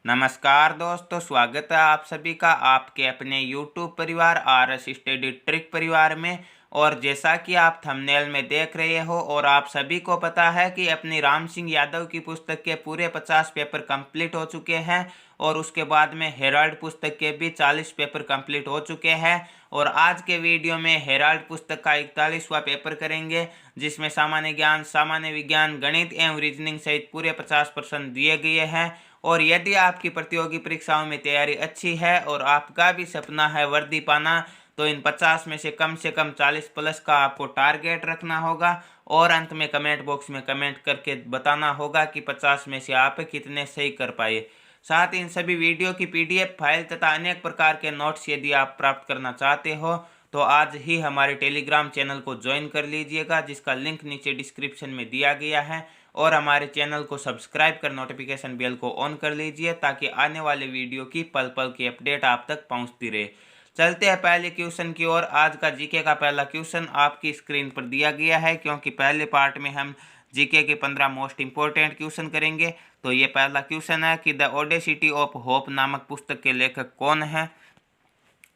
नमस्कार दोस्तों, स्वागत है आप सभी का आपके अपने YouTube परिवार RS स्टडी ट्रिक परिवार में। और जैसा कि आप थंबनेल में देख रहे हो और आप सभी को पता है कि अपनी राम सिंह यादव की पुस्तक के पूरे 50 पेपर कंप्लीट हो चुके हैं और उसके बाद में हेराल्ड पुस्तक के भी 40 पेपर कंप्लीट हो चुके हैं। और आज के वीडियो में हेराल्ड पुस्तक का 41वां पेपर करेंगे, जिसमें सामान्य ज्ञान, सामान्य विज्ञान, गणित एवं रीजनिंग सहित पूरे 50% दिए गए हैं। और यदि आपकी प्रतियोगी परीक्षाओं में तैयारी अच्छी है और आपका भी सपना है वर्दी पाना, तो इन 50 में से कम 40 प्लस का आपको टारगेट रखना होगा और अंत में कमेंट बॉक्स में कमेंट करके बताना होगा कि 50 में से आप कितने सही कर पाए। साथ ही इन सभी वीडियो की PDF फाइल तथा अनेक प्रकार के नोट्स यदि आप प्राप्त करना चाहते हो तो आज ही हमारे टेलीग्राम चैनल को ज्वाइन कर लीजिएगा, जिसका लिंक नीचे डिस्क्रिप्शन में दिया गया है। और हमारे चैनल को सब्सक्राइब कर नोटिफिकेशन बेल को ऑन कर लीजिए ताकि आने वाले वीडियो की पल पल की अपडेट आप तक पहुंचती रहे। चलते हैं पहले क्वेश्चन की ओर। आज का जीके का पहला क्वेश्चन आपकी स्क्रीन पर दिया गया है, क्योंकि पहले पार्ट में हम जीके के 15 मोस्ट इंपॉर्टेंट क्वेश्चन करेंगे। तो ये पहला क्वेश्चन है कि द ओडेसिटी ऑफ होप नामक पुस्तक के लेखक कौन है?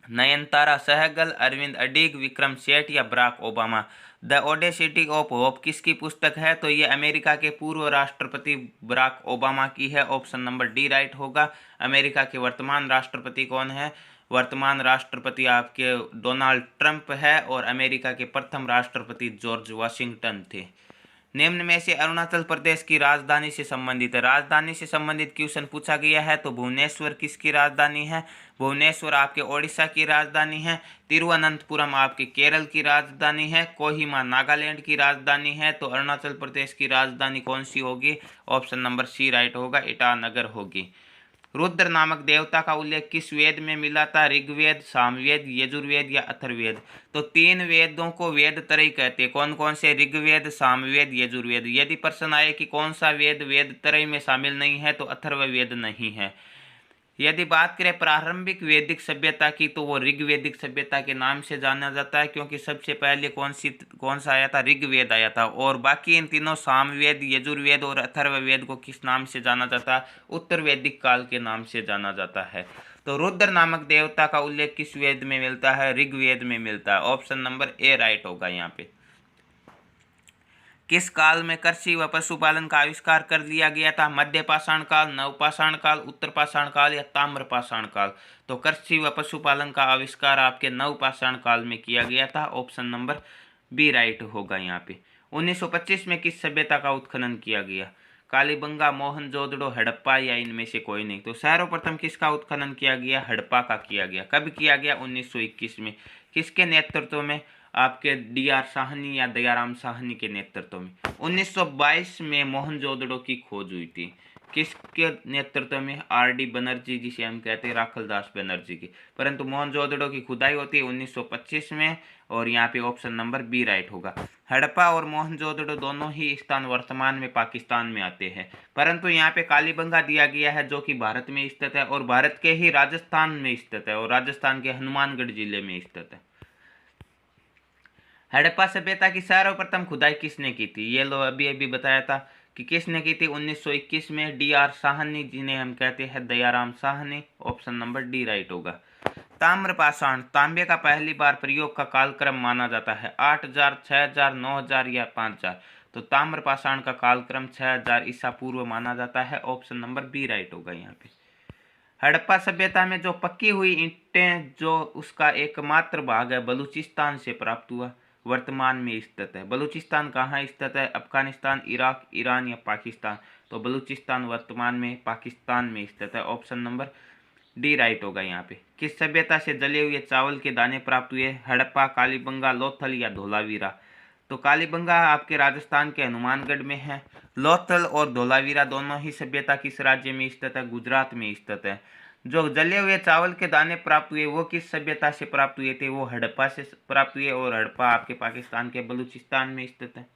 नयनतारा सहगल, अरविंद अडीग, विक्रम सेठ या Barack Obama? The audacity of hope किसकी पुस्तक है? तो ये अमेरिका के पूर्व राष्ट्रपति बराक ओबामा की है। ऑप्शन नंबर डी राइट होगा। अमेरिका के वर्तमान राष्ट्रपति कौन है? वर्तमान राष्ट्रपति आपके डोनाल्ड ट्रंप है और अमेरिका के प्रथम राष्ट्रपति जॉर्ज वाशिंगटन थे। निम्न में से अरुणाचल प्रदेश की राजधानी से संबंधित है। राजधानी से संबंधित क्वेश्चन पूछा गया है तो भुवनेश्वर किसकी राजधानी है? भुवनेश्वर आपके ओडिशा की राजधानी है। तिरुवनंतपुरम आपके केरल की राजधानी है। कोहिमा नागालैंड की राजधानी है। तो अरुणाचल प्रदेश की राजधानी कौन सी होगी? ऑप्शन नंबर सी राइट होगा, ईटानगर होगी। रुद्र नामक देवता का उल्लेख किस वेद में मिला था? ऋग्वेद, सामवेद, यजुर्वेद या अथर्ववेद? तो 3 वेदों को वेद त्रय कहते हैं। कौन कौन से? ऋग्वेद, सामवेद, यजुर्वेद। यदि प्रश्न आए कि कौन सा वेद वेद त्रय में शामिल नहीं है तो अथर्ववेद नहीं है। यदि बात करें प्रारंभिक वैदिक सभ्यता की तो वो ऋग्वैदिक सभ्यता के नाम से जाना जाता है, क्योंकि सबसे पहले कौन सा आया था? ऋग्वेद आया था। और बाकी इन तीनों सामवेद, यजुर्वेद और अथर्ववेद को किस नाम से जाना जाता है? उत्तर वैदिक काल के नाम से जाना जाता है। तो रुद्र नामक देवता का उल्लेख किस वेद में मिलता है? ऋग्वेद में मिलता है। ऑप्शन नंबर ए राइट होगा यहाँ पे। किस काल में कृषि व पशुपालन का आविष्कार कर लिया गया था? मध्य पाषाण काल, नवपाषाण काल, उत्तर पाषाण काल या ताम्र पाषाण काल? तो कृषि व पशुपालन का आविष्कार आपके नवपाषाण काल में किया गया था। ऑप्शन नंबर बी राइट होगा यहाँ पे। 1925 में किस सभ्यता का उत्खनन किया गया? कालीबंगा, मोहनजोदड़ो, हड़प्पा या इनमें से कोई नहीं? तो सर्वप्रथम किसका उत्खनन किया गया? हड़प्पा का किया गया। कब किया गया? 1921 में। किसके नेतृत्व में? आपके DR साहनी या दयाराम साहनी के नेतृत्व में। 1922 में मोहनजोदड़ो की खोज हुई थी। किसके नेतृत्व में? RD बनर्जी, जिसे हम कहते हैं राखलदास बनर्जी की। परंतु मोहनजोदड़ो की खुदाई होती है 1925 में और यहाँ पे ऑप्शन नंबर बी राइट होगा। हड़प्पा और मोहनजोदड़ो दोनों ही स्थान वर्तमान में पाकिस्तान में आते हैं, परंतु यहाँ पे कालीबंगा दिया गया है जो कि भारत में स्थित है और भारत के ही राजस्थान में स्थित है और राजस्थान के हनुमानगढ़ जिले में स्थित है। हड़प्पा सभ्यता की सर्वप्रथम खुदाई किसने की थी? ये लो अभी अभी बताया था कि किसने की थी। 1921 में DR साहनी, जिन्हें हम कहते हैं Dayaram Sahni. Option number D right होगा। ताम्रपाषाण, तांबे का पहली बार प्रयोग का कालक्रम माना जाता है 8000, 6000, 9000 या 5000? तो ताम्रपाषाण का कालक्रम 6000 ईसा पूर्व माना जाता है। ऑप्शन नंबर बी राइट होगा यहाँ पे। हड़प्पा सभ्यता में जो पक्की हुई ईंटें जो उसका एकमात्र भाग है बलूचिस्तान से प्राप्त हुआ, वर्तमान में स्थित है। बलूचिस्तान कहाँ स्थित है? अफगानिस्तान, इराक, ईरान या पाकिस्तान? तो बलूचिस्तान वर्तमान में पाकिस्तान में स्थित है। ऑप्शन नंबर डी राइट होगा यहाँ पे। किस सभ्यता से जले हुए चावल के दाने प्राप्त हुए? हड़प्पा, कालीबंगा, लोथल या धोलावीरा? तो कालीबंगा आपके राजस्थान के हनुमानगढ़ में है। लोथल और धोलावीरा दोनों ही सभ्यता किस राज्य में स्थित है? गुजरात में स्थित है। जो जले हुए चावल के दाने प्राप्त हुए वो किस सभ्यता से प्राप्त हुए थे? वो हड़प्पा से प्राप्त हुए और हड़प्पा आपके पाकिस्तान के बलूचिस्तान में स्थित है।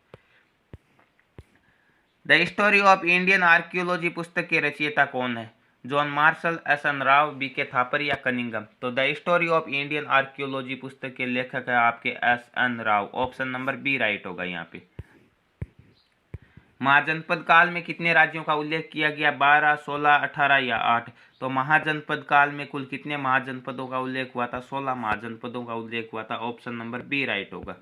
The story of Indian archaeology पुस्तक के रचयिता कौन है? John Marshall, SN Rao, BK Thapar या कनिंगम? तो the story of Indian archaeology पुस्तक के लेखक है आपके SN Rao. Option number B right होगा यहाँ पे। महाजनपद काल में कितने राज्यों का उल्लेख किया गया? 12, 16, 18 या 8? तो महाजनपद काल में कुल कितने महाजनपदों का उल्लेख हुआ था? 16 महाजनपदों का उल्लेख हुआ था। ऑप्शन नंबर बी राइट होगा।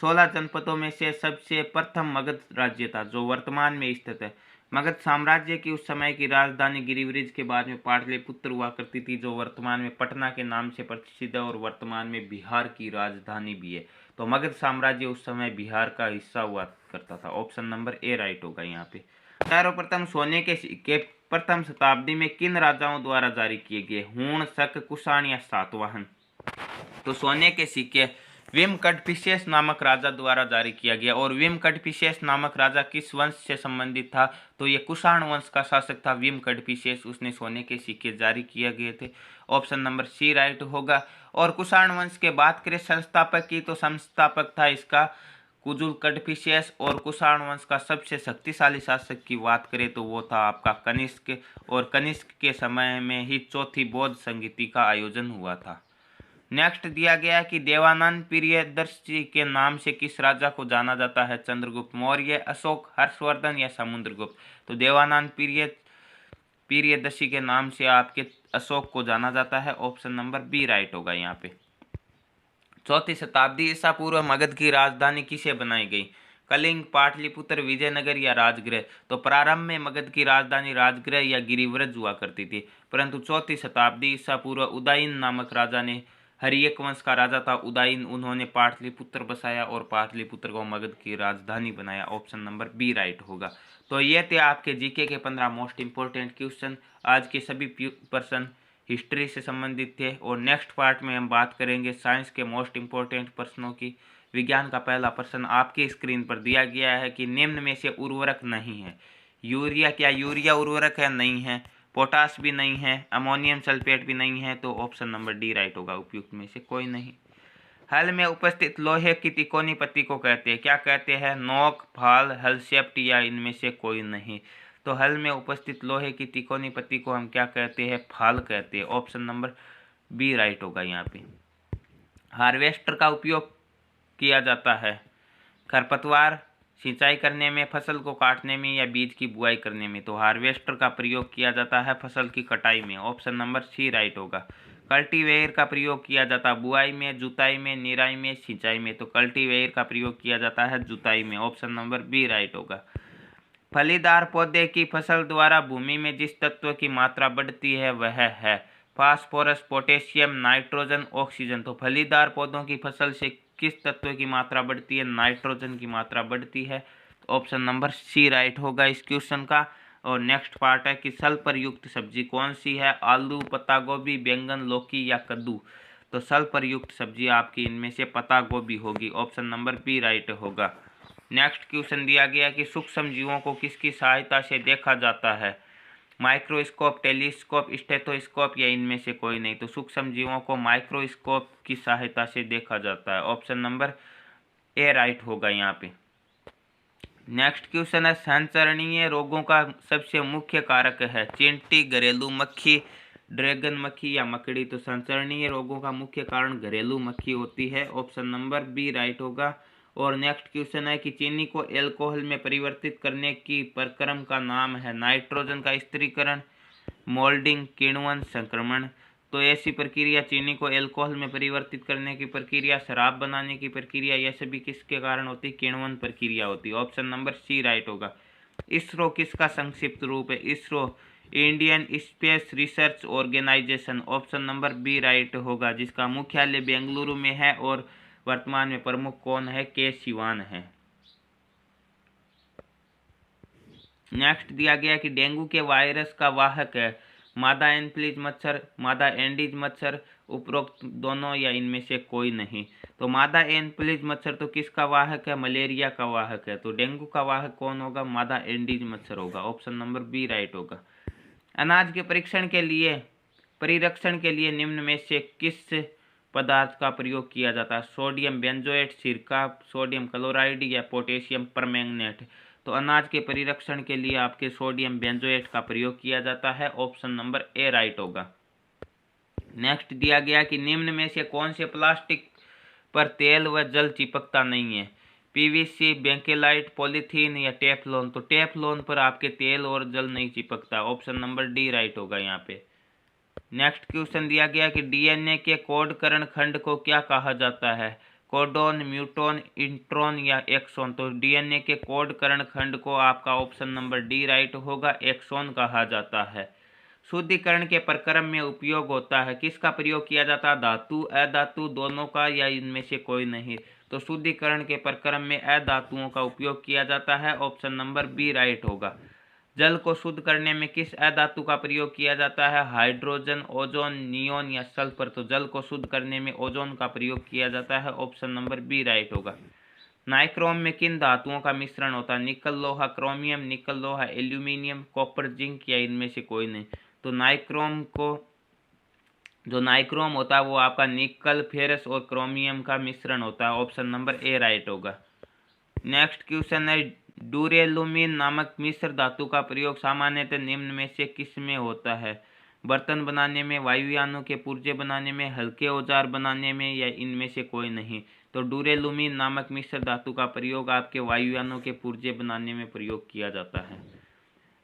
16 जनपदों में से सबसे प्रथम मगध राज्य था, जो वर्तमान में स्थित है। मगध साम्राज्य की उस समय की राजधानी गिरिवृज के बाद में पाटलिपुत्र हुआ करती थी, जो वर्तमान में पटना के नाम से प्रसिद्ध है और वर्तमान में बिहार की राजधानी भी है। तो मगध साम्राज्य उस समय बिहार का हिस्सा हुआ करता था। ऑप्शन नंबर ए राइट होगा यहाँ पे। सर्वप्रथम सोने के सिक्के प्रथम शताब्दी में किन राजाओं द्वारा जारी किए गए? हूण, शक, कुषाण या सातवाहन? तो सोने के सिक्के विमकटपिशेष नामक राजा द्वारा जारी किया गया। और विमकटपिशेष नामक राजा किस वंश से संबंधित था? तो ये कुषाण वंश का शासक था विमकटपिशेष, उसने सोने के सिक्के जारी किए गए थे। ऑप्शन नंबर सी राइट होगा। और कुषाण वंश के बात करें संस्थापक की, तो संस्थापक था इसका कुजुल और कुषाण वंश का सबसे शक्तिशाली शासक की बात करें तो वो था आपका कनिष्क। और कनिष्क के समय में ही चौथी बौद्ध संगीति का आयोजन हुआ था। नेक्स्ट दिया गया कि देवानंद प्रियदर्शी के नाम से किस राजा को जाना जाता है? चंद्रगुप्त मौर्य, अशोक, हर्षवर्धन या समुद्रगुप्त? तो देवानंद प्रियदर्शी के नाम से आपके अशोक को जाना जाता है। ऑप्शन नंबर बी राइट होगा यहाँ पे। चौथी शताब्दी ईसा पूर्व मगध की राजधानी किसे बनाई गई? कलिंग, पाटलिपुत्र, विजयनगर या राजगृह? तो प्रारंभ में मगध की राजधानी राजगृह या गिरिव्रज हुआ करती थी, परंतु चौथी शताब्दी ईसा पूर्व उदयन नामक राजा ने, हरियक वंश का राजा था उदयन, उन्होंने पाटलिपुत्र बसाया और पाटलिपुत्र को मगध की राजधानी बनाया। ऑप्शन नंबर बी राइट होगा। तो ये थे आपके जीके के 15 मोस्ट इंपोर्टेंट क्वेश्चन। आज के सभी प्रश्न हिस्ट्री से संबंधित थे। और नेक्स्ट पार्ट में हम बात करेंगे साइंस के मोस्ट इंपोर्टेंट प्रश्नों की। विज्ञान का पहला प्रश्न आपकी स्क्रीन पर दिया गया है कि निम्न में से उर्वरक नहीं है। यूरिया, क्या यूरिया उर्वरक है? नहीं है। पोटास भी नहीं है, अमोनियम सल्फेट भी नहीं है। तो ऑप्शन नंबर डी राइट होगा, उपयुक्त में से कोई नहीं। हल में उपस्थित लोहे की तिकोनी पत्ती को कहते हैं, क्या कहते हैं? नोक, फाल, हलसेप्ट या इनमें से कोई नहीं? तो हल में उपस्थित लोहे की तिकोनी पत्ती को हम क्या कहते हैं? फाल कहते हैं। ऑप्शन नंबर बी राइट होगा यहाँ पे। हार्वेस्टर का उपयोग किया जाता है खरपतवार सिंचाई करने में, फसल को काटने में या बीज की बुआई करने में? तो हार्वेस्टर का प्रयोग किया जाता है फसल की कटाई में। ऑप्शन नंबर सी राइट होगा। कल्टीवेयर का प्रयोग किया जाता है बुआई में, जुताई में, निराई में, सिंचाई में? तो कल्टीवेयर का प्रयोग किया जाता है जुताई में। ऑप्शन नंबर बी राइट होगा। फलीदार पौधे की फसल द्वारा भूमि में जिस तत्व की मात्रा बढ़ती है वह है फास्फोरस, पोटेशियम, नाइट्रोजन, ऑक्सीजन? तो फलीदार पौधों की फसल से किस तत्व की मात्रा बढ़ती है? नाइट्रोजन की मात्रा बढ़ती है। ऑप्शन नंबर सी राइट होगा इस क्वेश्चन का। और नेक्स्ट पार्ट है कि सल्फर युक्त सब्जी कौन सी है? आलू, पत्ता गोभी, बैंगन, लौकी या कद्दू? तो सल्फर युक्त सब्जी आपकी इनमें से पत्ता गोभी होगी। ऑप्शन नंबर बी राइट होगा। नेक्स्ट क्वेश्चन दिया गया कि सूक्ष्म जीवों को किसकी सहायता से देखा जाता है? माइक्रोस्कोप, टेलीस्कोप, स्टेथोस्कोप या इनमें से कोई नहीं? तो सूक्ष्म जीवों को माइक्रोस्कोप की सहायता से देखा जाता है। ऑप्शन नंबर ए राइट होगा यहाँ पे। नेक्स्ट क्वेश्चन है संचरणीय रोगों का सबसे मुख्य कारक है? चींटी, घरेलू मक्खी, ड्रैगन मक्खी या मकड़ी? तो संचरणीय रोगों का मुख्य कारण घरेलू मक्खी होती है। ऑप्शन नंबर बी राइट होगा। और नेक्स्ट क्वेश्चन है कि चीनी को एल्कोहल में परिवर्तित करने की प्रक्रम का नाम है? नाइट्रोजन का स्थिरीकरण, मोल्डिंग, किण्वन, संक्रमण? तो ऐसी प्रक्रिया चीनी को एल्कोहल में परिवर्तित करने की प्रक्रिया, शराब बनाने की प्रक्रिया, यह सभी किसके कारण होती है? किण्वन प्रक्रिया होती है। ऑप्शन नंबर सी राइट होगा। इसरो किसका संक्षिप्त रूप है? ISRO Indian space research organisation. Option number B right होगा, जिसका मुख्यालय बेंगलुरु में है और वर्तमान में प्रमुख कौन है? के सिवान है। नेक्स्ट दिया गया कि डेंगू के वायरस का वाहक है? मादा एनफ्लूएंजा मच्छर, मादा एंडीज मच्छर, उपरोक्त दोनों या इनमें से कोई नहीं? तो मादा एनफ्लूएंजा मच्छर तो किसका वाहक है? मलेरिया का वाहक है। तो डेंगू का वाहक कौन होगा? मादा एंडीज मच्छर होगा। ऑप्शन नंबर बी राइट होगा। अनाज के परिरक्षण के लिए निम्न में से किस पदार्थ का प्रयोग किया जाता है? सोडियम बेंजोएट, सिरका, सोडियम क्लोराइड या पोटेशियम परमैंगनेट? तो अनाज के परिरक्षण के लिए आपके सोडियम बेंजोएट का प्रयोग किया जाता है। ऑप्शन नंबर ए राइट होगा। नेक्स्ट दिया गया कि निम्न में से कौन से प्लास्टिक पर तेल व जल चिपकता नहीं है? पीवीसी, बेंकेलाइट, पॉलीथीन या टेफ्लॉन। तो टेफ्लॉन पर आपके तेल और जल नहीं चिपकता। ऑप्शन नंबर डी राइट होगा यहाँ पे। नेक्स्ट क्वेश्चन दिया गया कि डीएनए के कोडकरण खंड को क्या कहा जाता है? कोडोन, म्यूटोन, इंट्रॉन या एक्सोन। तो डीएनए के कोडकरण खंड को आपका ऑप्शन नंबर डी राइट होगा, एक्सोन कहा जाता है। शुद्धिकरण के प्रक्रम में उपयोग होता है, किसका प्रयोग किया जाता है? धातु, अधातु, दोनों का या इनमें से कोई नहीं। तो शुद्धिकरण के प्रक्रम में अधातुओं का उपयोग किया जाता है। ऑप्शन नंबर बी राइट होगा। जल को शुद्ध करने में किस अधातु का प्रयोग किया जाता है? हाइड्रोजन, ओजोन, नियोन या सल्फर। तो जल को शुद्ध करने में ओजोन का प्रयोग किया जाता है। ऑप्शन नंबर बी राइट होगा। नाइक्रोम में किन धातुओं का मिश्रण होता है? निकल, लोहा, क्रोमियम, निकल, लोहा, एल्यूमिनियम, कॉपर, जिंक या इनमें से कोई नहीं। तो जो नाइक्रोम होता है वो आपका निकल, फेरस और क्रोमियम का मिश्रण होता है। ऑप्शन नंबर ए राइट होगा। नेक्स्ट क्वेश्चन है, डूरेलुमीन नामक मिश्र धातु का प्रयोग सामान्यतः निम्न में से किस में होता है? बर्तन बनाने में, वायुयानों के पुर्जे बनाने में, हल्के औजार बनाने में या इनमें से कोई नहीं। तो डूरेलुमीन नामक मिश्र धातु का प्रयोग आपके वायुयानों के पुर्जे बनाने में प्रयोग किया जाता है।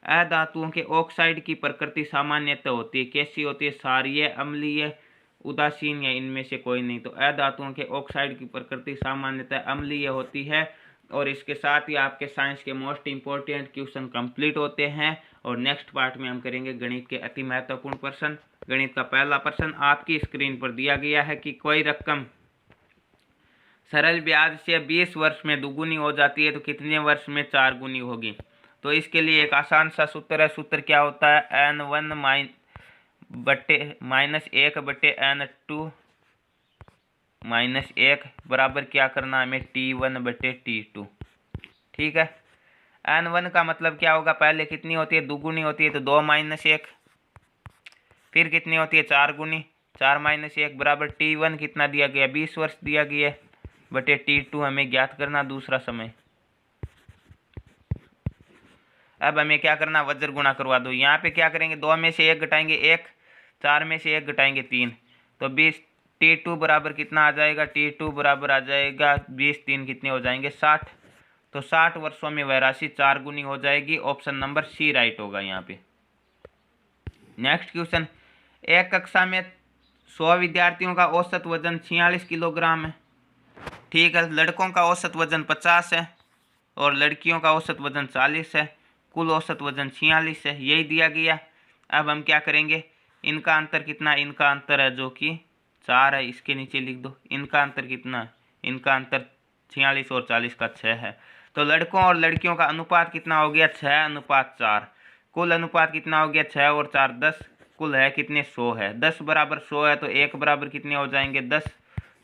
अधातुओं के ऑक्साइड की प्रकृति सामान्यतः होती है, कैसी होती है? क्षारीय, अम्लीय, उदासीन या इनमें से कोई नहीं। तो अधातुओं के ऑक्साइड की प्रकृति सामान्यतः अम्लीय होती है। और इसके साथ ही आपके साइंस के मोस्ट इंपॉर्टेंट क्वेश्चन कंप्लीट होते हैं। और नेक्स्ट पार्ट में हम करेंगे गणित के अति महत्वपूर्ण प्रश्न। गणित का पहला प्रश्न आपकी स्क्रीन पर दिया गया है कि कोई रकम सरल ब्याज से 20 वर्ष में दुगुनी हो जाती है तो कितने वर्ष में 4 गुनी होगी? तो इसके लिए एक आसान सा सूत्र है। सूत्र क्या होता है? n1 -1/n2 -1 बराबर क्या करना हमें? t1/t2। ठीक है। n1 का मतलब क्या होगा? पहले कितनी होती है? दुगुनी होती है तो 2 - 1। फिर कितनी होती है? 4 गुनी। 4 - 1 बराबर t1 कितना दिया गया? 20 वर्ष दिया गया बटे t2 हमें ज्ञात करना दूसरा समय। अब हमें क्या करना? वज्र गुणा करवा दो। यहाँ पे क्या करेंगे? 2 में से 1 घटाएंगे 1, 4 में से 1 घटाएंगे 3। तो 20 t2 बराबर कितना आ जाएगा? t2 बराबर आ जाएगा 20, 3 कितने हो जाएंगे? 60। तो 60 वर्षों में वह राशि 4 गुनी हो जाएगी। ऑप्शन नंबर सी राइट होगा यहाँ पे। नेक्स्ट क्वेश्चन, एक कक्षा में 100 विद्यार्थियों का औसत वजन 46 किलोग्राम है। ठीक है। लड़कों का औसत वजन 50 है और लड़कियों का औसत वजन 40 है। कुल औसत वजन 46 है, यही दिया गया। अब हम क्या करेंगे? इनका अंतर कितना? इनका अंतर है जो कि 4 है, इसके नीचे लिख दो। इनका अंतर कितना है? इनका अंतर 46 और 40 का 6 है। तो लड़कों और लड़कियों का अनुपात कितना हो गया? 6:4। कुल अनुपात कितना हो गया? 6 और 4 10। कुल है कितने? 100 है। 10 बराबर 100 है तो 1 बराबर कितने हो जाएंगे? 10।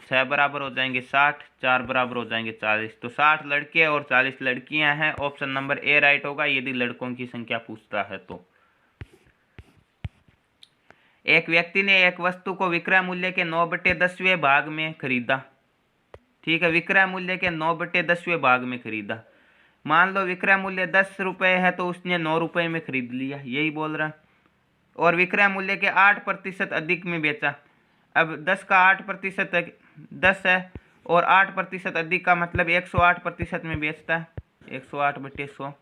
6 बराबर हो जाएंगे 60, 4 बराबर हो जाएंगे 40। तो 60 लड़के और 40 लड़कियां हैं। ऑप्शन नंबर ए राइट होगा यदि लड़कों की संख्या पूछता है तो। एक व्यक्ति ने एक वस्तु को विक्रय मूल्य के 9/10वें भाग में खरीदा। ठीक है। विक्रय मूल्य के 9/10वें भाग में खरीदा। मान लो विक्रय मूल्य 10 रुपये है तो उसने 9 रुपये में खरीद लिया, यही बोल रहा है। और विक्रय मूल्य के 8% अधिक में बेचा। अब 10 का 8% 10 है और 8% अधिक का मतलब 108% में बेचता है। 108/100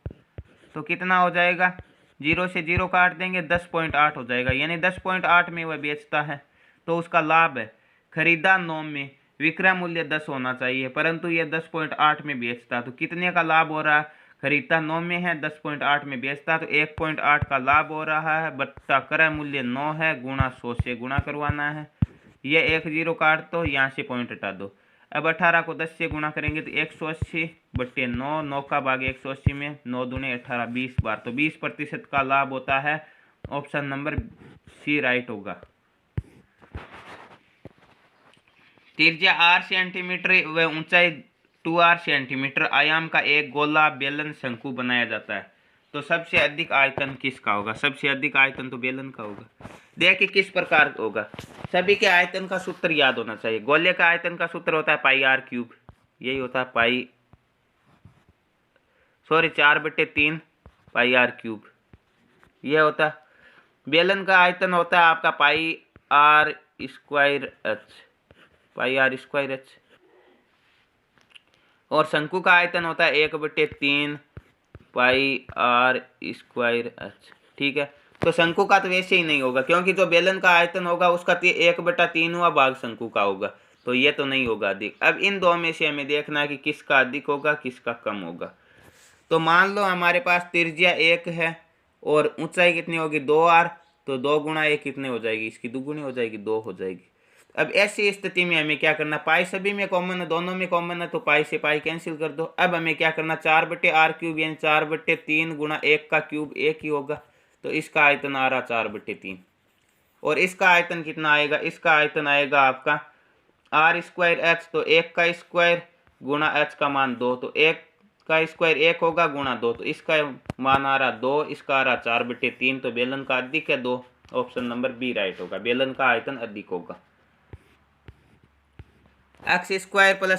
तो कितना हो जाएगा? 0 से 0 काट देंगे, 10.8 हो जाएगा। यानी 10.8 में वह बेचता है तो उसका लाभ है। खरीदा 9 में, विक्रय मूल्य 10 होना चाहिए परंतु यह 10.8 में बेचता है तो कितने का लाभ हो रहा है? खरीदता 9 में है, 10.8 में बेचता तो 1.8 का लाभ हो रहा है। बट्टा क्रय मूल्य 9 है, गुणा 100 से गुणा करवाना है। ये 1 0 काट दो, यहाँ से पॉइंट हटा दो। अब 18 को 10 से गुणा करेंगे तो 180/9, 9 का भाग 180 में, 9 दूने 18, 20 बार। तो 20% का लाभ होता है। ऑप्शन नंबर सी राइट होगा। त्रिज्या r सेंटीमीटर व ऊंचाई 2r सेंटीमीटर आयाम का एक गोला बेलन शंकु बनाया जाता है। तो सबसे अधिक आयतन किसका होगा? सबसे अधिक आयतन तो बेलन का होगा। देखिए किस प्रकार होगा। सभी के आयतन का सूत्र याद होना चाहिए। गोले का आयतन का सूत्र होता है πr3, यही होता है 4/3 πr3, ये होता है। बेलन का आयतन होता है आपका πr²h। और शंकु का आयतन होता है 1/3 पाई आर स्क्वायर एच। ठीक है, तो शंकु का तो वैसे ही नहीं होगा, क्योंकि जो बेलन का आयतन होगा उसका 1/3 भाग शंकु का होगा, तो ये तो नहीं होगा अधिक। अब इन दो में से हमें देखना है कि किसका अधिक होगा किसका कम होगा। तो मान लो हमारे पास त्रिज्या 1 है और ऊंचाई कितनी होगी 2r, तो 2 गुणा 1 कितने हो जाएगी, इसकी दुगुनी हो जाएगी, 2 हो जाएगी। अब ऐसी स्थिति में हमें क्या करना, पाई सभी में कॉमन है, दोनों में कॉमन है, तो पाई से पाई कैंसिल कर दो। अब हमें क्या करना, 4/r³ यानी 4/3 गुणा 1 का क्यूब 1 ही होगा, तो इसका आयतन आ रहा 4/3। और इसका आयतन कितना आएगा, इसका आयतन आएगा आपका r²h, तो 1 का स्क्वायर गुणा h का मान 2, तो 1 का स्क्वायर 1 होगा गुणा 2, तो इसका मान आ रहा 2, इसका आ रहा 4/3, तो बेलन का अधिक है 2। ऑप्शन नंबर बी राइट होगा, बेलन का आयतन अधिक होगा। x² +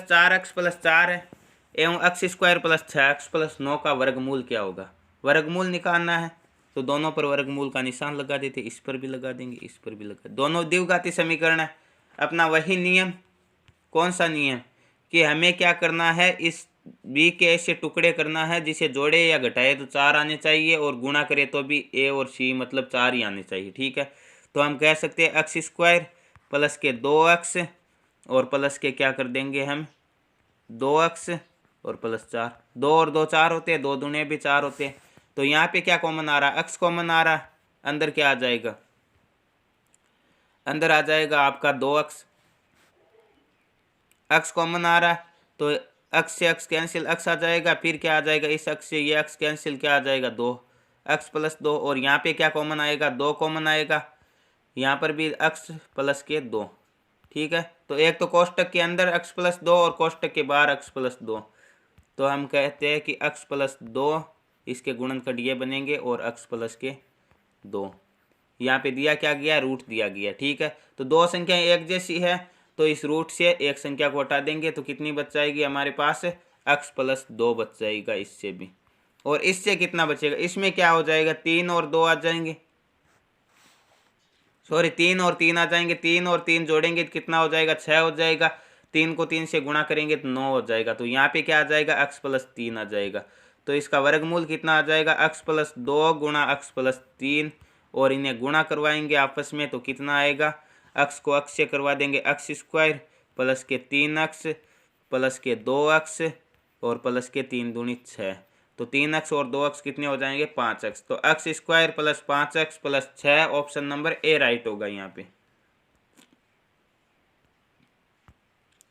4x + 4 है एवं x² + 6x + 9 का वर्गमूल क्या होगा। वर्गमूल निकालना है तो दोनों पर वर्गमूल का निशान लगा देते, इस पर भी लगा देंगे, इस पर भी लगा, दोनों द्विघाती समीकरण है। अपना वही नियम, कौन सा नियम, कि हमें क्या करना है, इस b के ऐसे टुकड़े करना है जिसे जोड़े या घटाए तो 4 आने चाहिए, और गुणा करे तो भी a और c मतलब 4 ही आने चाहिए। ठीक है, तो हम कह सकते हैं x² प्लस के 2x और प्लस के क्या कर देंगे हम 2x और प्लस 4, 2 और 2 4 होते हैं, 2 दूने भी 4 होते हैं। तो यहाँ पे क्या कॉमन आ रहा है, x कॉमन आ रहा है, अंदर क्या आ जाएगा, अंदर आ जाएगा आपका 2x, x कॉमन आ रहा है तो x से x कैंसिल, x आ जाएगा, फिर क्या आ जाएगा, इस x से ये x कैंसिल, क्या आ जाएगा 2x + 2, और यहाँ पे क्या कॉमन आएगा 2 कॉमन आएगा, यहाँ पर भी x प्लस के 2। ठीक है, तो एक तो कोष्टक के अंदर x + 2 और कोष्टक के बाहर x + 2, तो हम कहते हैं कि x + 2 इसके गुणनखंड ये बनेंगे और x + के 2, यहाँ पे दिया क्या गया, रूट दिया गया। ठीक है, तो दो संख्याएं एक जैसी है तो इस रूट से एक संख्या को हटा देंगे तो कितनी बच जाएगी हमारे पास, x + 2 बच जाएगा इससे भी। और इससे कितना बचेगा, इसमें क्या हो जाएगा, 3 और 2 आ जाएंगे, सॉरी 3 और 3 आ जाएंगे, 3 और 3 जोड़ेंगे तो कितना हो जाएगा, 6 हो जाएगा, 3 को 3 से गुणा करेंगे तो 9 हो जाएगा, तो यहाँ पे क्या आ जाएगा, x + 3 आ जाएगा। तो इसका वर्गमूल कितना आ जाएगा, x + 2 गुणा x + 3, और इन्हें गुणा करवाएंगे आपस में तो कितना आएगा, x को x से करवा देंगे, x² प्लस के 3x प्लस के 2x और प्लस के 3 दूनी 6, तो 3x और 2x कितने हो जाएंगे 5x, तो x² + 5x + 6, option number A right होगा यहाँ पे।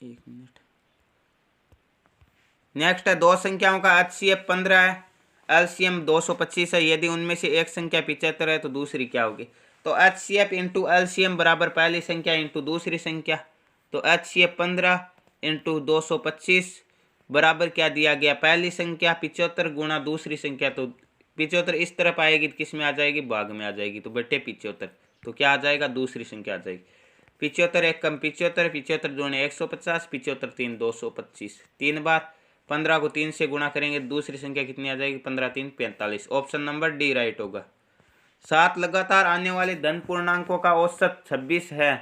एक मिनट, नेक्स्ट है दो संख्याओं का HCF 15 है, LCM 225 है, यदि उनमें से एक संख्या 75 है तो दूसरी क्या होगी। तो HCF इंटू LCM बराबर पहली संख्या इंटू दूसरी संख्या, तो HCF 15 इंटू 225 बराबर क्या दिया गया, पहली संख्या 75 गुणा दूसरी संख्या, तो 75 इस तरफ आएगी तो किस में आ जाएगी, भाग में आ जाएगी, तो बटे 75, तो क्या आ जाएगा, दूसरी संख्या आ जाएगी। 75 एक कम 75, 75 दूने 150, 75 3 225, 3 बार, 15 को 3 से गुणा करेंगे दूसरी संख्या कितनी आ जाएगी, 15 3 45, ऑप्शन नंबर डी राइट होगा। 7 लगातार आने वाले धन पूर्णांकों का औसत 26 है,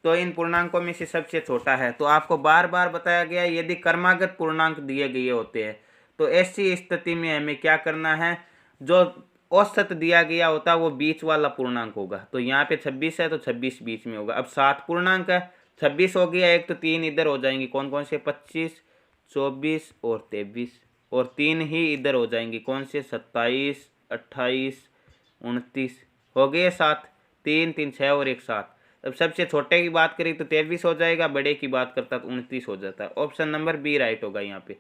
तो इन पूर्णांकों में से सबसे छोटा है। तो आपको बार बार बताया गया यदि क्रमागत पूर्णांक दिए गए होते हैं तो ऐसी स्थिति में हमें क्या करना है, जो औसत दिया गया होता है वो बीच वाला पूर्णांक होगा, तो यहाँ पे 26 है तो 26 बीच में होगा। अब 7 पूर्णांक है, 26 हो गया एक तो 3 इधर हो जाएंगे, कौन कौन से 25 24 और 23, और 3 ही इधर हो जाएंगे, कौन से 27 28 29, हो गए 7, 3 3 6 और 1 7। अब सबसे छोटे की बात करें तो 23 हो जाएगा, बड़े की बात करता तो 29 हो जाता है, ऑप्शन नंबर बी राइट होगा यहाँ पे।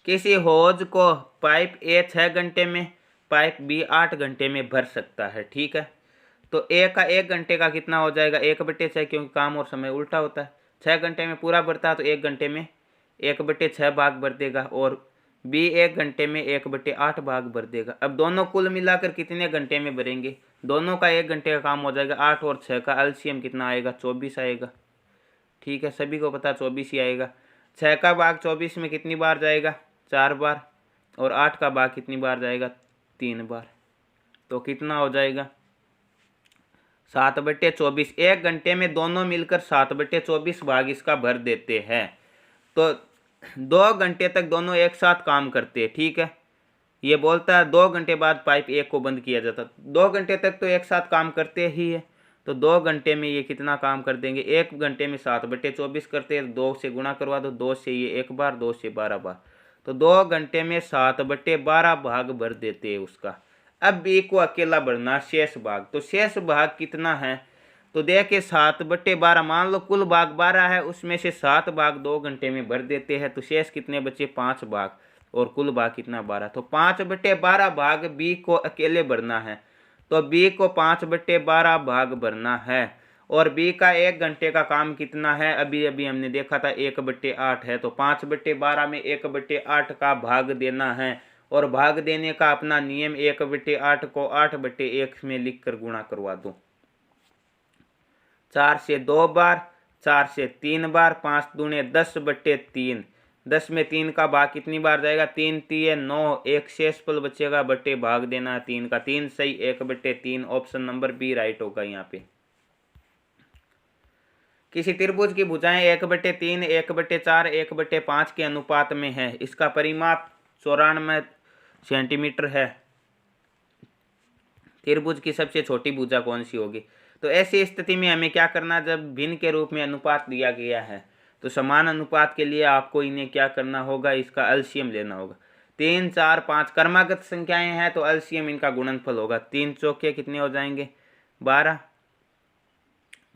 किसी हौज को पाइप ए 6 घंटे में, पाइप बी 8 घंटे में भर सकता है। ठीक है, तो ए का 1 घंटे का कितना हो जाएगा, 1/6, क्योंकि काम और समय उल्टा होता है, 6 घंटे में पूरा भरता है तो 1 घंटे में 1/6 भाग भर देगा, और बी 1 घंटे में 1/8 भाग भर देगा। अब दोनों कुल मिलाकर कितने घंटे में भरेंगे, दोनों का 1 घंटे का काम हो जाएगा, 8 और 6 का एलसीएम कितना आएगा, 24 आएगा। ठीक है, सभी को पता 24 ही आएगा। 6 का भाग 24 में कितनी बार जाएगा, 4 बार, और 8 का भाग कितनी बार जाएगा, 3 बार, तो कितना हो जाएगा 7/24। 1 घंटे में दोनों मिलकर 7/24 भाग इसका भर देते हैं। तो 2 घंटे तक दोनों एक साथ काम करते हैं, ठीक है। ये बोलता है 2 घंटे बाद पाइप 1 को बंद किया जाता, 2 घंटे तक तो एक साथ काम करते ही है। तो 2 घंटे में ये कितना काम कर देंगे, 1 घंटे में 7/24 करते हैं, 2 से गुणा करवा दो, 2 से ये 1 बार, 2 से 12 बार, तो 2 घंटे में 7/12 भाग भर देते हैं उसका। अब बी को अकेला भरना शेष भाग, तो शेष भाग कितना है, तो देखिए 7/12, मान लो कुल भाग 12 है, उसमें से 7 भाग 2 घंटे में भर देते हैं, तो शेष कितने बचे, 5 भाग, और कुल भाग कितना 12, तो 5/12 भाग बी को अकेले भरना है। तो बी को 5/12 भाग भरना है, और बी का 1 घंटे का काम कितना है, अभी अभी हमने देखा था 1/8 है, तो 5/12 में 1/8 का भाग देना है, और भाग देने का अपना नियम 1/8 को 8/1 में लिख कर गुणा करवा दो। 4 से 2 बार, 4 से 3 बार, 5 दूने 10/3, 10 में 3 का भाग कितनी बार जाएगा, 3 3 9, एक शेष पल बचेगा, बटे भाग देना है 3 का, 3 सही 1/3, ऑप्शन नंबर बी राइट होगा। यहाँ पे किसी त्रिभुज की भुजाएं 1/3, 1/4, 1/5 के अनुपात में है, इसका परिमाप 94 सेंटीमीटर है। त्रिभुज की सबसे छोटी भुजा कौन सी होगी, तो ऐसी स्थिति में हमें क्या करना, जब भिन्न के रूप में अनुपात दिया गया है तो समान अनुपात के लिए आपको इन्हें क्या करना होगा, इसका एलसीएम लेना होगा। 3 4 5 क्रमागत संख्याएं हैं, तो एलसीएम इनका गुणनफल होगा, 3 चौके कितने हो जाएंगे, 12,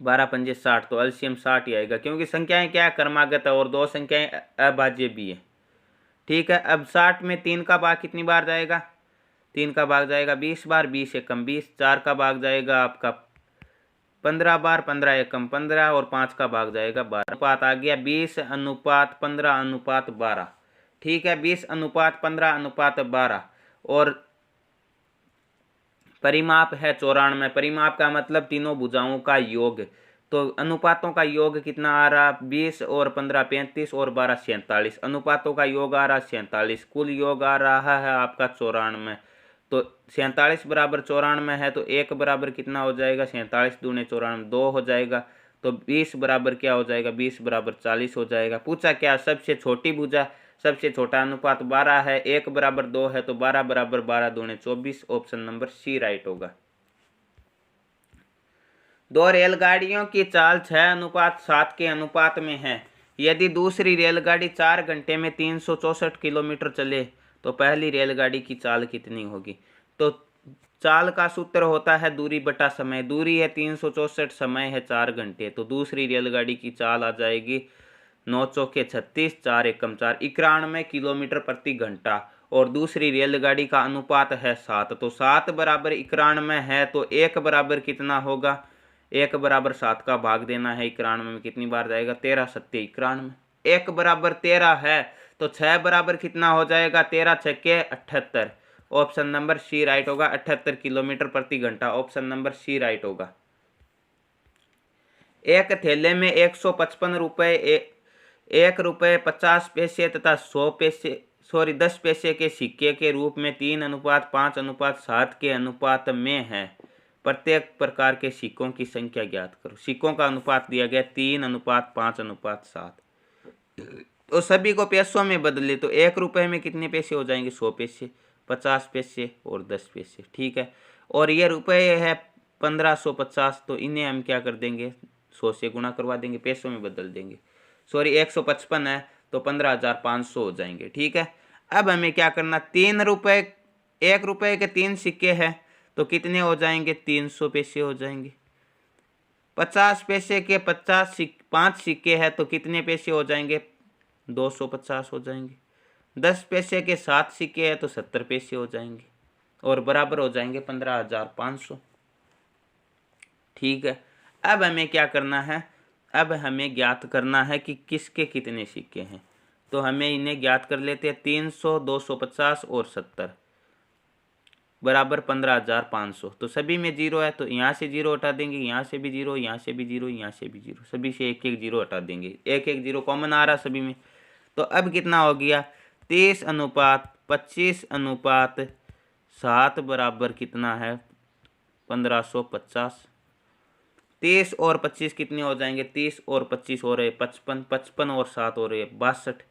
12 पंजे 60, तो एलसीएम 60 ही आएगा, क्योंकि संख्याएं क्या है, क्रमागत है, और 2 संख्याएं अभाज्य भी है, ठीक है। अब 60 में 3 का भाग कितनी बार जाएगा, 3 का भाग जाएगा 20 बार, 20 एकम 20, 4 का भाग जाएगा आपका 15 बार, 15 एकम 15, और 5 का भाग जाएगा 12। अनुपात आ गया 20:15:12, ठीक है, 20:15:12, और परिमाप है 94। परिमाप का मतलब तीनों भुजाओं का योग, तो अनुपातों का योग कितना आ रहा, 20 और 15 35, और 12 47, अनुपातों का योग आ रहा 47, कुल योग आ रहा है आपका 94। तो 47 बराबर 94 है, तो 1 बराबर कितना हो जाएगा, 47 दूने 94, 2 हो जाएगा, तो 20 बराबर क्या हो जाएगा, 20 बराबर 40 हो जाएगा। पूछा क्या, सबसे छोटी भुजा, सबसे छोटा अनुपात 12 है, 1 बराबर 2 है, तो 12 बराबर 12 दूने 24, ऑप्शन नंबर सी राइट होगा। 2 रेलगाड़ियों की चाल 6:7 के अनुपात में है, यदि दूसरी रेलगाड़ी 4 घंटे में 364 किलोमीटर चले तो पहली रेलगाड़ी की चाल कितनी होगी। तो चाल का सूत्र होता है दूरी बटा समय, दूरी है 364, समय है 4 घंटे, तो दूसरी रेलगाड़ी की चाल आ जाएगी 9 चौके 36, 4 एकम 4, 91 किलोमीटर प्रति घंटा, और दूसरी रेलगाड़ी का अनुपात है 7, तो 7 बराबर 91 है, तो 1 बराबर कितना होगा, 1 बराबर 7 का भाग देना है 91 में, कितनी बार जाएगा, 13 7 91, 1 बराबर 13 है, तो 6 बराबर कितना हो जाएगा, 13 छक्के 78, ऑप्शन नंबर सी राइट होगा। 78 किलोमीटर प्रति घंटा, ऑप्शन नंबर सी राइट होगा। एक थैले में 155 रुपये, 1 रुपये 50 पैसे तथा 10 पैसे के सिक्के के रूप में 3:5:7 के अनुपात में है, प्रत्येक प्रकार के सिक्कों की संख्या ज्ञात करो। सिक्कों का अनुपात दिया गया 3:5:7, तो सभी को पैसों में बदले तो 1 रुपये में कितने पैसे हो जाएंगे, 100 पैसे, 50 पैसे और 10 पैसे, ठीक है। और ये रुपये है 1550, तो इन्हें हम क्या कर देंगे, 100 से गुणा करवा देंगे, पैसों में बदल देंगे। सॉरी 155 है, तो 15,500 हो जाएंगे, ठीक है। अब हमें क्या करना, 3 रुपये, 1 रुपये के 3 सिक्के हैं, तो कितने हो जाएंगे, 300 पैसे हो जाएंगे। 50 पैसे के 5 सिक्के हैं, तो कितने पैसे हो जाएंगे, 250 हो जाएंगे। 10 पैसे के 7 सिक्के हैं, तो 70 पैसे हो जाएंगे, और बराबर हो जाएंगे 15,500, ठीक है। अब हमें क्या करना है, अब हमें ज्ञात करना है कि किसके कितने सिक्के हैं, तो हमें इन्हें ज्ञात कर लेते हैं। 300, 250 और 70 बराबर 15,500, तो सभी में जीरो है, तो यहाँ से जीरो हटा देंगे, यहाँ से भी जीरो, यहाँ से भी जीरो, यहाँ से भी जीरो, सभी से एक एक जीरो हटा देंगे, एक एक जीरो कॉमन आ रहा सभी में। तो अब कितना हो गया, 30:25:7 बराबर कितना है, 1550, 30 और 25 कितने हो जाएंगे, 30 और 25 हो रहे 55, 55 और 7 हो रहे 62,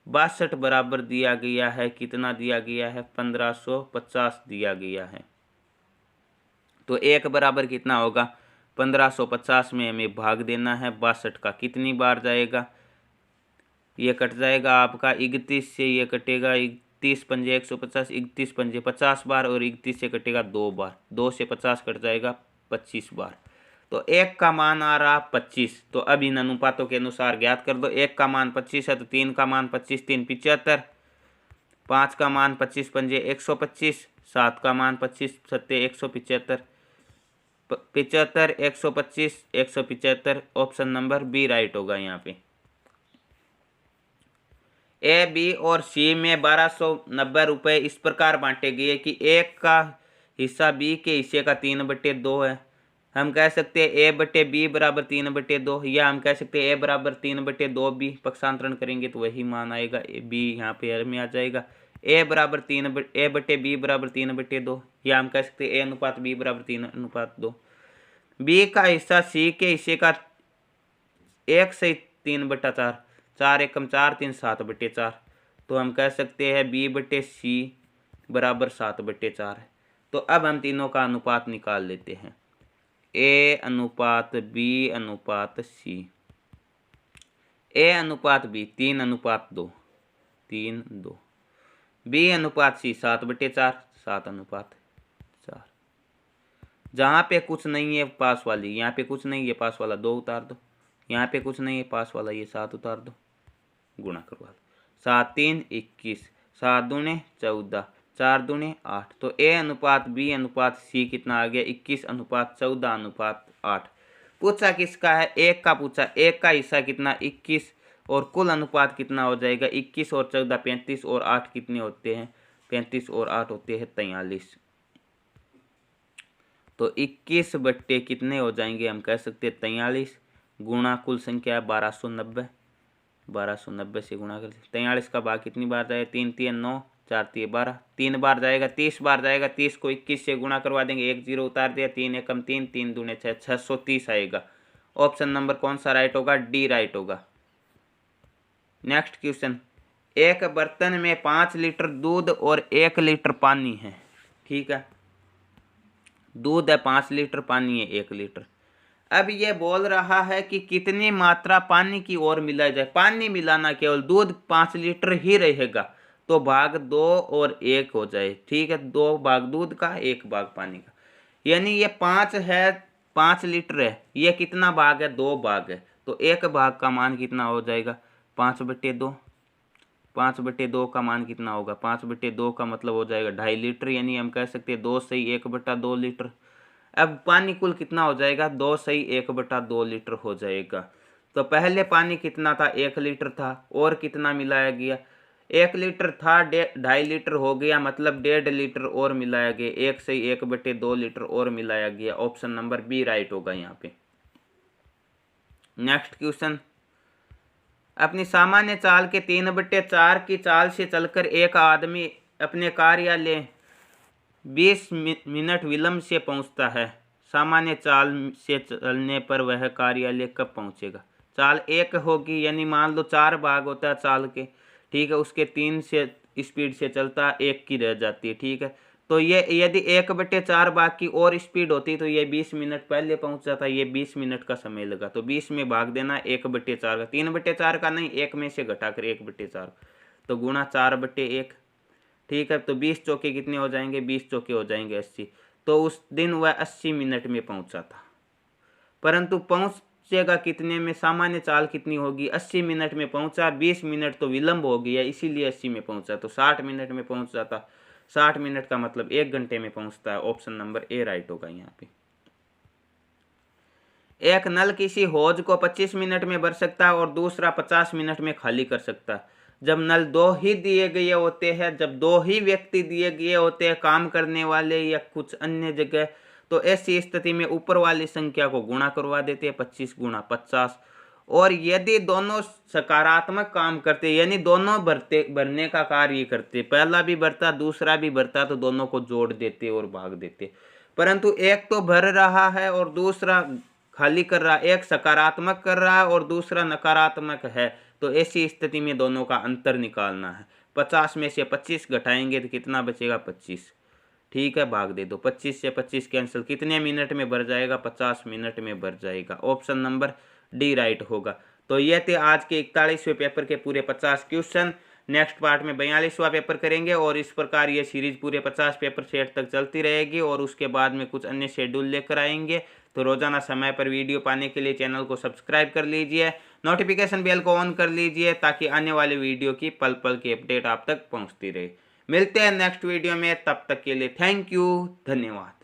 62 बराबर दिया गया है, कितना दिया गया है, 1550 दिया गया है। तो 1 बराबर कितना होगा, 1550 में हमें भाग देना है 62 का, कितनी बार जाएगा, ये कट जाएगा आपका 31 से, ये कटेगा 31 पंजे 150, 31 पंजे 50 बार, और 31 से कटेगा 2 बार, 2 से 50 कट जाएगा 25 बार। तो 1 का मान आ रहा 25। तो अब इन अनुपातों के अनुसार ज्ञात कर दो। 1 का मान 25 है तो 3 का मान 25, 3 75, 5 का मान 25 पंजे 125, 7 का मान 25 सत्ते 175, 75 125 175। ऑप्शन नंबर बी राइट होगा यहाँ पे। ए, बी और सी में 1290 रुपये इस प्रकार बांटे गए कि एक का हिस्सा बी के हिस्से का 3/2 है। हम कह सकते हैं ए बटे बी बराबर 3/2, या हम कह सकते हैं ए बराबर 3/2 बी। पक्षांतरण करेंगे तो वही मान आएगा, बी यहाँ पे एर में आ जाएगा। ए बटे बी बराबर 3/2, या हम कह सकते हैं ए अनुपात बी बराबर 3:2। बी का हिस्सा सी के हिस्से का 1 से 3/4, 4 एकम 4 3 7/4। तो हम कह सकते हैं बी बटे सी बराबर 7/4 है। तो अब हम तीनों का अनुपात निकाल लेते हैं, ए अनुपात बी अनुपात सी। ए अनुपात बी 3:2, 3:2। बी अनुपात सी 7/4, 7:4। जहाँ पे कुछ नहीं है पास वाली, यहाँ पे कुछ नहीं है पास वाला 2 उतार दो, यहाँ पे कुछ नहीं है पास वाला ये 7 उतार दो, गुणा करवा दो। 7 3 21, 7 दूने 14, 4 दूने 8। तो ए अनुपात बी अनुपात सी कितना आ गया, 21:14:8। पूछा किसका है, एक का पूछा, एक का हिस्सा कितना 21, और कुल अनुपात कितना हो जाएगा 21 और 14 35, और 8 कितने होते हैं, 35 और 8 होते हैं 43। तो 21 बट्टे कितने हो जाएंगे, हम कह सकते हैं 43, गुणा कुल संख्या है 1290, 1290 से गुणा कर 43 का भाग कितनी बार जाएगा, 3 3 9, 4 3 12, 3 बार जाएगा, 30 बार जाएगा। 30 को 21 से गुणा करवा देंगे, 1 0 उतार दिया, 3 एकम 3, 3 दूने 6, 630 आएगा। ऑप्शन नंबर कौन सा राइट होगा, डी राइट होगा। नेक्स्ट क्वेश्चन, एक बर्तन में 5 लीटर दूध और 1 लीटर पानी है। ठीक है, दूध है 5 लीटर, पानी है 1 लीटर। अब ये बोल रहा है कि कितनी मात्रा पानी की ओर मिलाई जाए। पानी मिलाना केवल, दूध 5 लीटर ही रहेगा, तो भाग 2 और 1 हो जाए। ठीक है, 2 भाग दूध का 1 भाग पानी का, यानी ये 5 है, 5 लीटर है, ये कितना भाग है, 2 भाग है। तो 1 भाग का मान कितना हो जाएगा, 5/2। 5/2 का मान कितना होगा, 5/2 का मतलब हो जाएगा 2.5 लीटर, यानी हम कह सकते हैं 2 सही 1/2 लीटर। अब पानी कुल कितना हो जाएगा, 2 सही 1/2 लीटर हो जाएगा। तो पहले पानी कितना था, 1 लीटर था, और कितना मिलाया गया, 1 लीटर था, 2.5 लीटर हो गया, मतलब 1.5 लीटर और मिलाया गया, 1 सही 1/2 लीटर और मिलाया गया। ऑप्शन नंबर बी राइट होगा यहाँ पे। नेक्स्ट क्वेश्चन, अपनी सामान्य चाल के 3/4 की चाल से चलकर एक आदमी अपने कार्यालय 20 मिनट विलंब से पहुंचता है। सामान्य चाल से चलने पर वह कार्यालय कब पहुंचेगा। चाल 1 होगी, यानी मान लो 4 भाग होता है चाल के। ठीक है, उसके 3 से स्पीड से चलता है, 1 की रह जाती है। ठीक है, तो ये यदि 1/4 भाग की और स्पीड होती तो ये 20 मिनट पहले पहुंच जाता, ये 20 मिनट का समय लगा। तो 20 में भाग देना 1/4 का, 3/4 का नहीं, 1 में से घटाकर 1/4, तो गुणा 4/1। ठीक है, तो 20 चौके कितने हो जाएंगे, 20 चौके हो जाएंगे 80। तो उस दिन वह 80 मिनट में पहुंचा था, परंतु पहुंचेगा कितने में, सामान्य चाल कितनी होगी, 80 मिनट में पहुंचा, 20 मिनट तो विलंब हो गया, इसीलिए 80 में पहुंचा, तो 60 मिनट में पहुंच जाता। 60 मिनट का मतलब 1 घंटे में पहुंचता है। ऑप्शन नंबर ए राइट होगा यहाँ पे। एक नल किसी हौज को 25 मिनट में भर सकता है और दूसरा 50 मिनट में खाली कर सकता है। जब नल 2 ही दिए गए होते हैं, जब 2 ही व्यक्ति दिए गए होते हैं, काम करने वाले या कुछ अन्य जगह, तो ऐसी स्थिति में ऊपर वाली संख्या को गुणा करवा देते हैं, 25 गुणा 50। और यदि दोनों सकारात्मक काम करते, यानी दोनों भरने का कार्य करते, पहला भी भरता दूसरा भी भरता, तो दोनों को जोड़ देते और भाग देते। परंतु एक तो भर रहा है और दूसरा खाली कर रहा है, एक सकारात्मक कर रहा है और दूसरा नकारात्मक है, तो ऐसी स्थिति में दोनों का अंतर निकालना है। 50 में से 25 घटाएंगे तो कितना बचेगा? 25। ठीक है, भाग दे दो। 25 से 25 कैंसिल, कितने मिनट में भर जाएगा? 50 मिनट में भर जाएगा। ऑप्शन नंबर डी राइट होगा। तो ये थे आज के 41वें पेपर के पूरे 50 क्वेश्चन। नेक्स्ट पार्ट में 42वां पेपर करेंगे और इस प्रकार ये सीरीज पूरे 50 पेपर सेट तक चलती रहेगी और उसके बाद में कुछ अन्य शेड्यूल लेकर आएंगे। तो रोजाना समय पर वीडियो पाने के लिए चैनल को सब्सक्राइब कर लीजिए, नोटिफिकेशन बेल को ऑन कर लीजिए ताकि आने वाले वीडियो की पल पल की अपडेट आप तक पहुंचती रहे। मिलते हैं नेक्स्ट वीडियो में, तब तक के लिए थैंक यू, धन्यवाद।